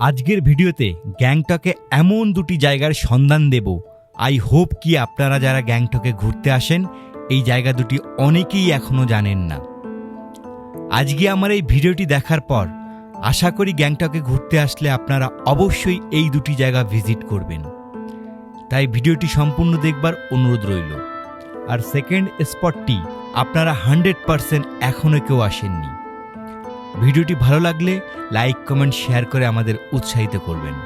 আজকের ভিডিওতে গ্যাংটকে এমন দুটি জায়গার সন্ধান দেব, আই হোপ কি আপনারা যারা গ্যাংটকে ঘুরতে আসেন এই জায়গা দুটি অনেকেই এখনও জানেন না। আজকে আমার এই ভিডিওটি দেখার পর আশা করি গ্যাংটকে ঘুরতে আসলে আপনারা অবশ্যই এই দুটি জায়গা ভিজিট করবেন, তাই ভিডিওটি সম্পূর্ণ দেখবার অনুরোধ রইল। আর সেকেন্ড স্পটটি আপনারা 100% এখনও কেউ আসেননি। ভিডিওটি ভালো লাগলে লাইক কমেন্ট শেয়ার করে আমাদের উৎসাহিত করবেন।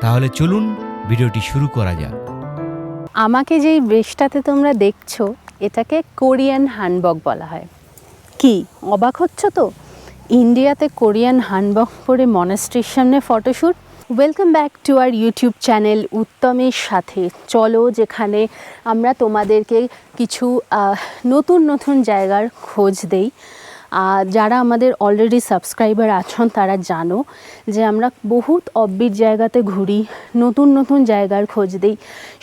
তাহলে চলুন ভিডিওটি শুরু করা যাক। আমাকে যেই ব্রিজটাতে তোমরা দেখছো এটাকে কোরিয়ান হ্যান্ডবক বলা হয়। কি অবাক হচ্ছ তো? ইন্ডিয়াতে কোরিয়ান হ্যান্ডবক পরে মনাস্ট্রির সামনে photoshoot. Welcome back to our YouTube channel উত্তমের সাথে। চলো যেখানে আমরা তোমাদেরকে কিছু নতুন নতুন জায়গার খোঁজ দেই। যারা আমাদের অলরেডি সাবস্ক্রাইবার আছেন তারা জানো যে আমরা বহুত অফবিট জায়গাতে ঘুরি, নতুন নতুন জায়গার খোঁজ দিই।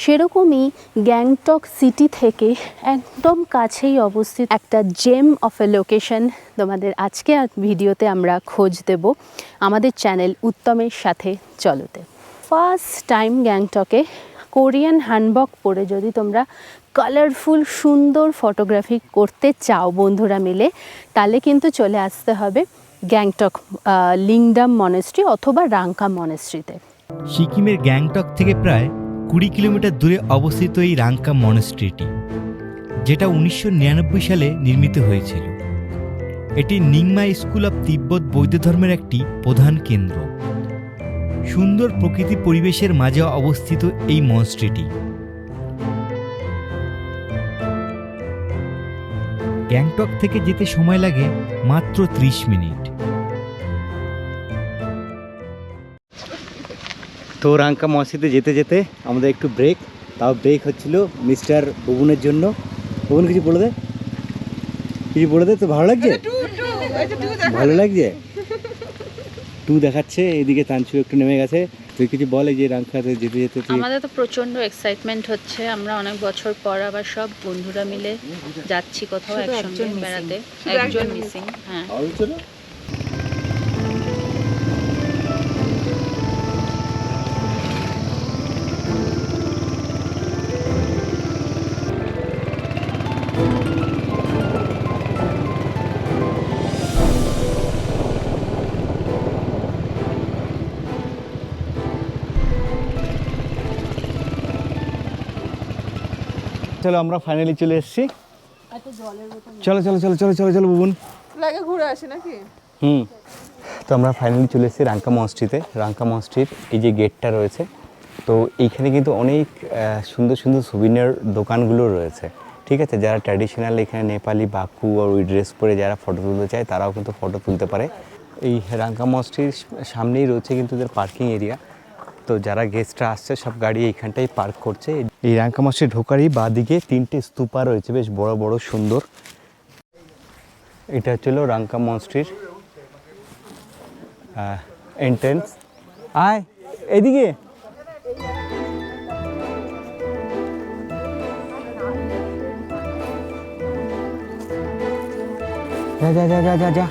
সেরকমই গ্যাংটক সিটি থেকে একদম কাছেই অবস্থিত একটা জেম অফ এ লোকেশন তোমাদের আজকে ভিডিওতে আমরা খোঁজ দেব আমাদের চ্যানেল উত্তমের সাথে চলোতে। ফার্স্ট টাইম গ্যাংটকে কোরিয়ান হ্যান্ডবক পরে যদি তোমরা কালারফুল সুন্দর ফটোগ্রাফি করতে চাও বন্ধুরা মিলে, তাহলে কিন্তু চলে আসতে হবে গ্যাংটক লিংডাম মনেস্ট্রি অথবা রাংকা মনেস্ট্রিতে। সিকিমের গ্যাংটক থেকে প্রায় 20 কিলোমিটার দূরে অবস্থিত এই রাংকা মনেস্ট্রিটি, যেটা 1999 সালে নির্মিত হয়েছিল। এটি নিংমা স্কুল অব তিব্বত বৌদ্ধ ধর্মের একটি প্রধান কেন্দ্র। সুন্দর প্রকৃতি পরিবেশের মাঝে অবস্থিত এই মনেস্ট্রিটি গ্যাংটক থেকে যেতে সময় লাগে মাত্র 30 মিনিট। তো রাংকা মসজিদে যেতে যেতে আমাদের একটু ব্রেক, তাও ব্রেক হচ্ছিল মিস্টার বুবুনের জন্য। বুবুন কিছু বলে দে, কিছু বলে দে। তো ভালো লাগছে, ভালো লাগছে, টু দেখাচ্ছে। এইদিকে তানছু একটু নেমে গেছে। তুই কিছু বলে যে রাংকাতে যেতে যেতে আমাদের তো প্রচন্ড এক্সাইটমেন্ট হচ্ছে। আমরা অনেক বছর পর আবার সব বন্ধুরা মিলে যাচ্ছি কোথাও একসঙ্গে বেড়াতে। একজন মিসিং। হ্যাঁ, চলো আমরা ফাইনালি চলে এসেছি। চলো চলো চলো চলো চলো চলো বুবুন লাগে ঘুরে আসি নাকি। তো আমরা ফাইনালি চলে এসেছি রাংকা মসজিদে। রাংকা মসজিদ এই যে গেটটা রয়েছে, তো এইখানে কিন্তু অনেক সুন্দর সুন্দর সুবিনার দোকানগুলো রয়েছে। ঠিক আছে, যারা ট্র্যাডিশনাল এখানে নেপালি বাকু আর ওই ড্রেস পরে যারা ফটো তুলতে চায় তারাও কিন্তু ফটো তুলতে পারে। এই রাংকা মসজিদ সামনেই রয়েছে কিন্তু এদের পার্কিং এরিয়া। তো যারা গেস্টরা আসছে সব গাড়ি এইখানটাই পার্ক করছে। এই রাংকা মসজিদ ঢোকারই বাঁদিকে 3টে স্তূপা রয়েছে, বেশ বড় বড় সুন্দর। এটা হচ্ছিল রাংকা মসজিদ এন্ট্রেন্স। আয় এদিকে, যা যা যা যা যা যা।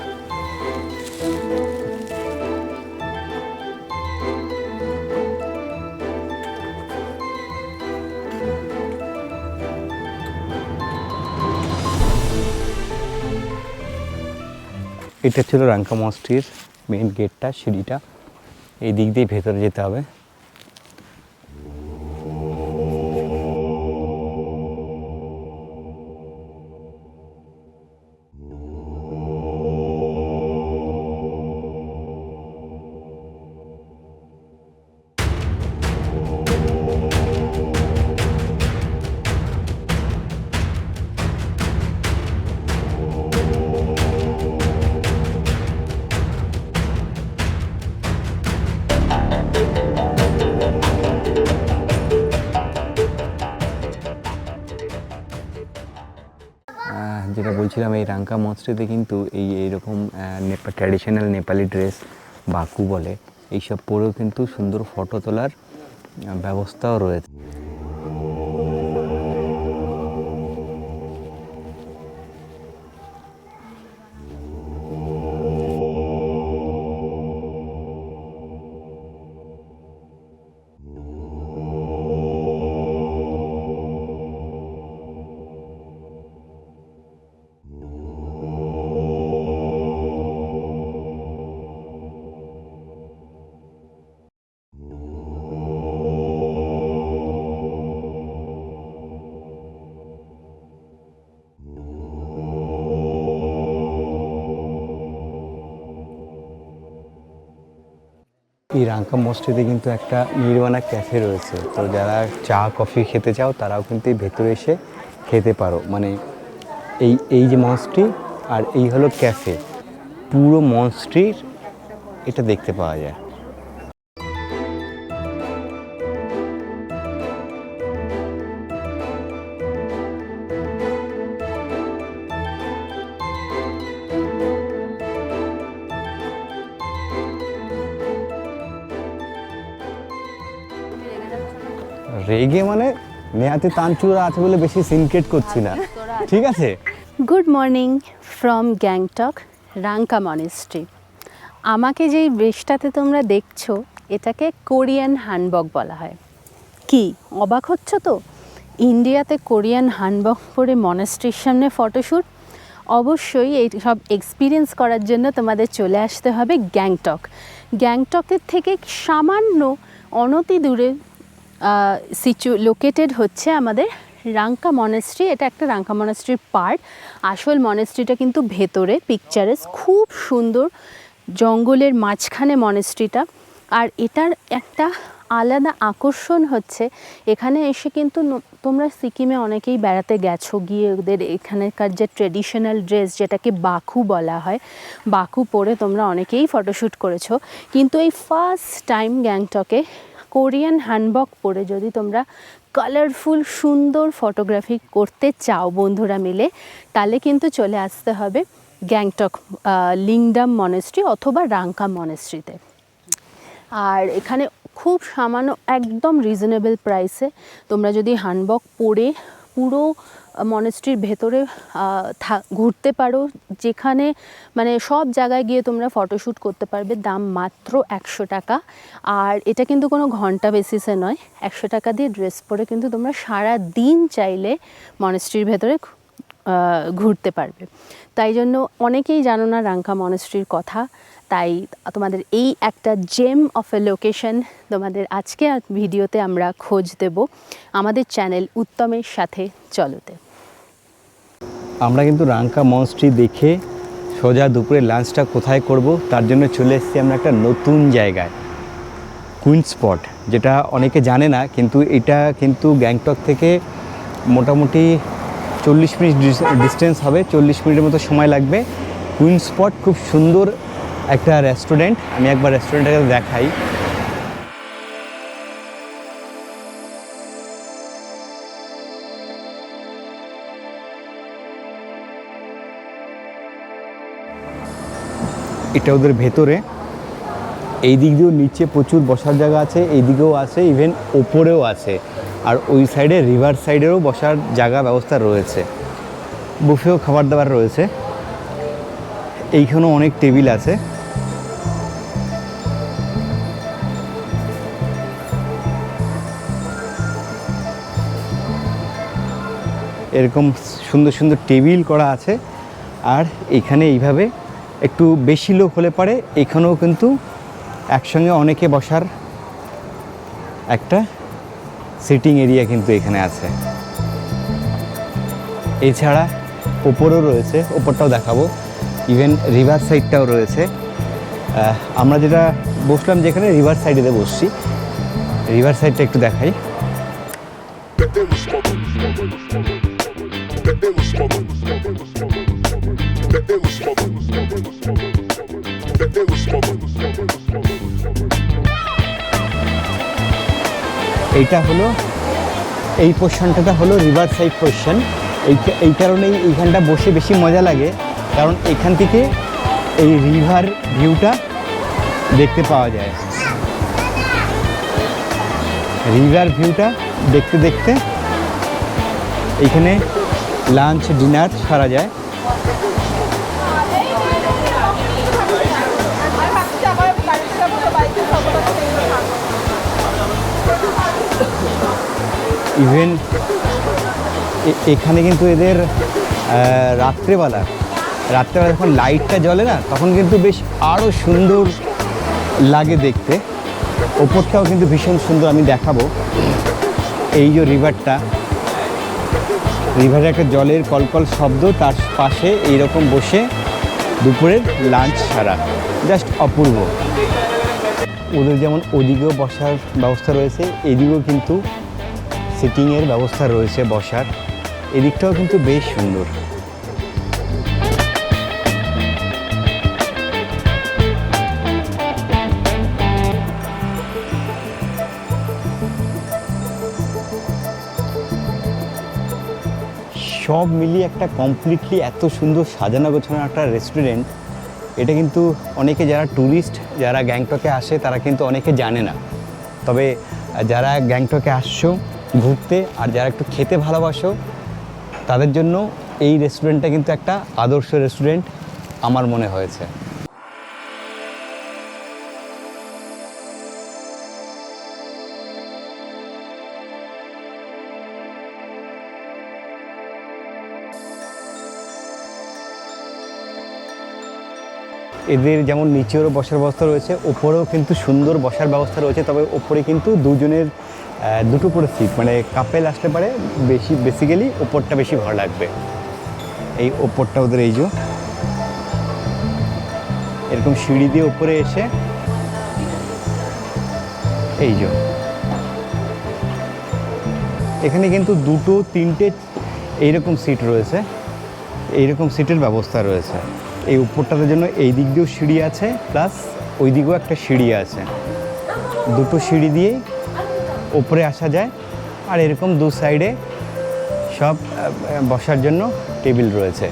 এটা ছিল রাংকা মসজিদের মেন গেটটা, সিঁড়িটা। এই দিক দিয়ে ভেতরে যেতে হবে। যেটা বলছিলাম, এই রাংকা মসজিদে কিন্তু এইরকম ট্র্যাডিশনাল নেপালি ড্রেস বাকু বলে এইসব পরেও কিন্তু সুন্দর ফটো তোলার ব্যবস্থাও রয়েছে। রাঙ্কা মসজিদে কিন্তু একটা নির্বাণা ক্যাফে রয়েছে। তো যারা চা কফি খেতে চাও তারাও কিন্তু এই ভেতরে এসে খেতে পারো। মানে এই যে মঞ্চটি আর এই হলো ক্যাফে, পুরো মঞ্চটির এটা দেখতে পাওয়া যায়। রেগে মানে নেহাতি তানচুরা আছে বলে বেশি সিনক্রেট করছি না, ঠিক আছে? Good morning from Gangtok Ranka monastery. আমাকে যেই বেশটাতে তোমরা দেখছো এটাকে কোরিয়ান হানবক বলা হয়। কি অবাক হচ্ছ তো? ইন্ডিয়াতে কোরিয়ান হানবক পরে মনেস্ট্রির সামনে ফটোশ্যুট। অবশ্যই এই সব এক্সপিরিয়েন্স করার জন্য তোমাদের চলে আসতে হবে গ্যাংটক। গ্যাংটকের থেকে সামান্য অনতি দূরে লোকেটেড হচ্ছে আমাদের রাঙ্কা মনেস্ট্রি। এটা একটা রাঙ্কা মনেস্ট্রির পার্ট। আসল মনেস্ট্রিটা কিন্তু ভেতরে পিকচারেস, খুব সুন্দর, জঙ্গলের মাঝখানে মনেস্ট্রিটা। আর এটার একটা আলাদা আকর্ষণ হচ্ছে এখানে এসে কিন্তু তোমরা সিকিমে অনেকেই বেড়াতে গেছো, গিয়ে ওদের এখানকার যে ট্রেডিশনাল ড্রেস যেটাকে বাকু বলা হয়, বাকু পরে তোমরা অনেকেই ফটোশ্যুট করেছো। কিন্তু এই ফার্স্ট টাইম গ্যাংটকে কোরিয়ান হ্যান্ডবক পরে যদি তোমরা কালারফুল সুন্দর ফটোগ্রাফি করতে চাও বন্ধুরা মিলে, তাহলে কিন্তু চলে আসতে হবে গ্যাংটক লিংডাম মনেস্ট্রি অথবা রাঙ্কা মনেস্ট্রিতে। আর এখানে খুব সামান্য একদম রিজনেবল প্রাইসে তোমরা যদি হ্যান্ডবক পরে পুরো মনেস্ট্রির ভেতরে ঘুরতে পারো, যেখানে মানে সব জায়গায় গিয়ে তোমরা ফটোশ্যুট করতে পারবে, দাম মাত্র 100 টাকা। আর এটা কিন্তু কোনো ঘন্টা বেসিসে নয়, 100 টাকা দিয়ে ড্রেস পরে কিন্তু তোমরা সারা দিন চাইলে মনেস্ট্রির ভেতরে ঘুরতে পারবে। তাই জন্য অনেকেই জানো না রাঙ্কা মনেস্ট্রির কথা, তাই তোমাদের এই একটা জেম অফ এ লোকেশন তোমাদের আজকে ভিডিওতে আমরা খোঁজ দেব আমাদের চ্যানেল উত্তমের সাথে চলোতে। আমরা কিন্তু রাঙ্কা মঞ্চটি দেখে সোজা দুপুরে লাঞ্চটা কোথায় করব তার জন্য চলে এসেছি আমরা একটা নতুন জায়গায়, কুইন স্পট, যেটা অনেকে জানে না। কিন্তু এটা কিন্তু গ্যাংটক থেকে মোটামুটি 40 মিনিট ডিস্টেন্স হবে, 40 মিনিটের মতো সময় লাগবে। কুইন স্পট খুব সুন্দর একটা রেস্টুরেন্ট, আমি একবার রেস্টুরেন্টটাকে দেখাই। এটা ওদের ভেতরে, এই দিক দিয়েও নিচে প্রচুর বসার জায়গা আছে, এই দিকেও আছে, ইভেন ওপরেও আছে। আর ওই সাইডে রিভার সাইডেরও বসার জায়গা ব্যবস্থা রয়েছে, বুফেও খাবার দাবার রয়েছে। এইখানেও অনেক টেবিল আছে। এরকম সুন্দর সুন্দর টেবিল করা আছে। আর এখানে এইভাবে একটু বেশি লোক হলে পারে এখানেও কিন্তু একসঙ্গে অনেকে বসার একটা সিটিং এরিয়া কিন্তু এখানে আছে। এছাড়া ওপরেও রয়েছে, ওপরটাও দেখাবো, ইভেন রিভার সাইডটাও রয়েছে। আমরা যেটা বসলাম যেখানে রিভার সাইডে বসছি, রিভার সাইডটা একটু দেখাই। এইটা হলো, এই পোর্শনটা হলো রিভার সাইড পোর্শন। এই কারণেই এইখানটা বসে বেশি মজা লাগে, কারণ এখান থেকে এই রিভার ভিউটা দেখতে পাওয়া যায়। রিভার ভিউটা দেখতে দেখতে এইখানে লাঞ্চ ডিনার সারা যায়। ইভেন এখানে কিন্তু এদের রাত্রেবেলা যখন লাইটটা জ্বলে না, তখন কিন্তু বেশ আরও সুন্দর লাগে দেখতে। ওপরটাও কিন্তু ভীষণ সুন্দর, আমি দেখাবো। এই যে রিভারের একটা জলের কলকল শব্দ, তার পাশে এইরকম বসে দুপুরের লাঞ্চ সারা, জাস্ট অপূর্ব। ওদের যেমন ওদিকেও বসার ব্যবস্থা রয়েছে, এদিকেও কিন্তু সিটিংয়ের ব্যবস্থা রয়েছে বসার, এদিকটাও কিন্তু বেশ সুন্দর। সব মিলিয়ে একটা কমপ্লিটলি এত সুন্দর সাজানো গোছানো একটা রেস্টুরেন্ট, এটা কিন্তু অনেকে যারা ট্যুরিস্ট যারা গ্যাংটকে আসে তারা কিন্তু অনেকে জানে না। তবে যারা গ্যাংটকে আসছো ঘুরতে আর যারা একটু খেতে ভালোবাসো তাদের জন্য এই রেস্টুরেন্টটা কিন্তু একটা আদর্শ রেস্টুরেন্ট আমার মনে হয়েছে। এদের যেমন নিচেরও বসার ব্যবস্থা রয়েছে, ওপরেও কিন্তু সুন্দর বসার ব্যবস্থা রয়েছে। তবে ওপরে কিন্তু দুজনের দুটো করে সিট, মানে কাপেল আসতে পারে, বেসিক্যালি ওপরটা বেশি ভালো লাগবে। এই ওপরটা ওদের এই যে এরকম সিঁড়ি দিয়ে উপরে এসে এই যে এখানে কিন্তু দুটো তিনটে এইরকম সিট রয়েছে, এইরকম সিটের ব্যবস্থা রয়েছে। এই উপরটার জন্য এই দিক দিয়েও সিঁড়ি আছে, প্লাস ওই দিকেও একটা সিঁড়ি আছে, দুটো সিঁড়ি দিয়েই ওপরে আসা যায়। আর এরকম দু সাইডে সব বসার জন্য টেবিল রয়েছে।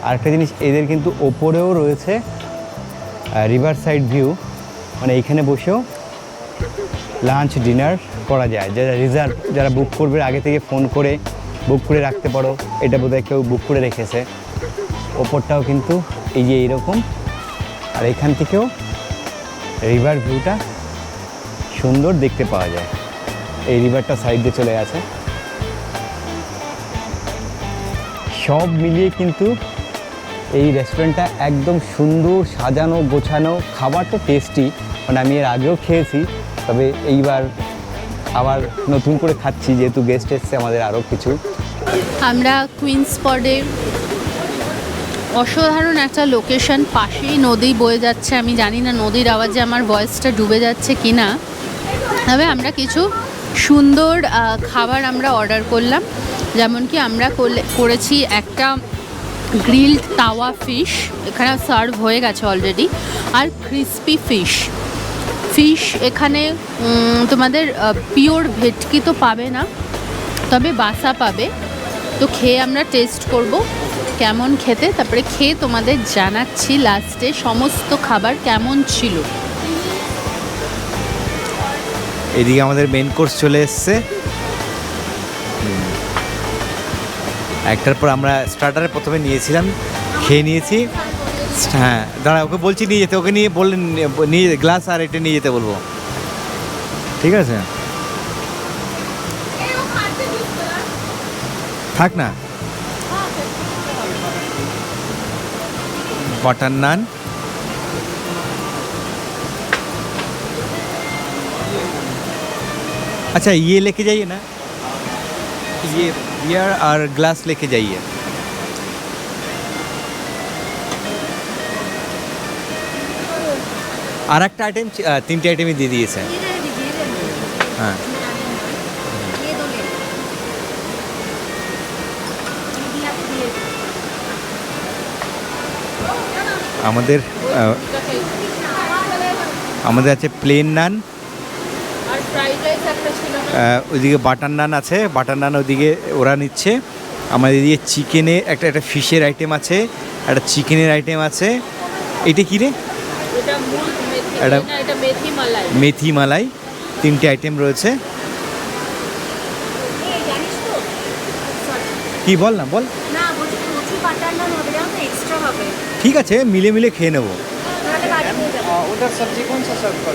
আরেকটা জিনিস, এদের কিন্তু ওপরেও রয়েছে রিভার সাইড ভিউ, মানে এইখানে বসেও লাঞ্চ ডিনার করা যায়। যারা বুক করবে আগে থেকে ফোন করে বুক করে রাখতে পারো, এটা বোধহয় কেউ বুক করে রেখেছে। ওপরটাও কিন্তু এই যে এইরকম, আর এখান থেকেও রিভার ভিউটা সুন্দর দেখতে পাওয়া যায়। এই রিভারটা সাইড দিয়ে চলে আছে। সব মিলিয়ে কিন্তু এই রেস্টুরেন্টটা একদম সুন্দর সাজানো গোছানো, খাবার তো টেস্টি, মানে আমি এর আগেও খেয়েছি, তবে এইবার আবার নতুন করে খাচ্ছি যেহেতু গেস্ট এসছে আমাদের আরও কিছু। আমরা কুইন্স স্পটে অসাধারণ একটা লোকেশন, পাশেই নদী বয়ে যাচ্ছে। আমি জানি না নদীর আওয়াজে আমার ভয়েসটা ডুবে যাচ্ছে কি না, তবে আমরা কিছু সুন্দর খাবার আমরা অর্ডার করলাম। যেমন কি আমরা করেছি একটা গ্রিলড তাওয়া ফিশ, এখানে সার্ভ হয়ে গেছে অলরেডি, আর ক্রিসপি ফিশ এখানে তোমাদের পিওর ভেটকি তো পাবে না, তবে বাসা পাবে। তো খেয়ে আমরা টেস্ট করব কেমন খেতে, তারপরে খেয়ে তোমাদের জানাচ্ছি লাস্টে সমস্ত খাবার কেমন ছিল। এদিকে আমাদের মেন কোর্স চলে এসছে, একটার পর আমরা স্টার্টারে প্রথমে নিয়েছিলাম, খেয়ে নিয়েছি। হ্যাঁ দাঁড়া, ওকে বলছি নিয়ে যেতে, ওকে নিয়ে বললেন নিয়ে গ্লাস আর এটা নিয়ে যেতে বলবো, ঠিক আছে থাক না। बटर नान, अच्छा ये लेके जाइए ना, ये बियर और ग्लास लेके जाइए। আর একটা আইটেম, তিনটে আইটেমই দিয়ে দিয়েছে। হ্যাঁ আমাদের আছে প্লেন নান, ওইদিকে বাটার নান আছে, বাটার নান ওইদিকে ওরা নিচ্ছে। আমাদের এদিকে চিকেনে একটা ফিশের আইটেম আছে, একটা চিকেনের আইটেম আছে। এটা কি রে? এটা মেথি মালাই, তিনটে আইটেম রয়েছে। কি বল না বল, ঠিক আছে মিলে মিলে খেয়ে নেবো। उधर सब्जी कौन सा सर्व कर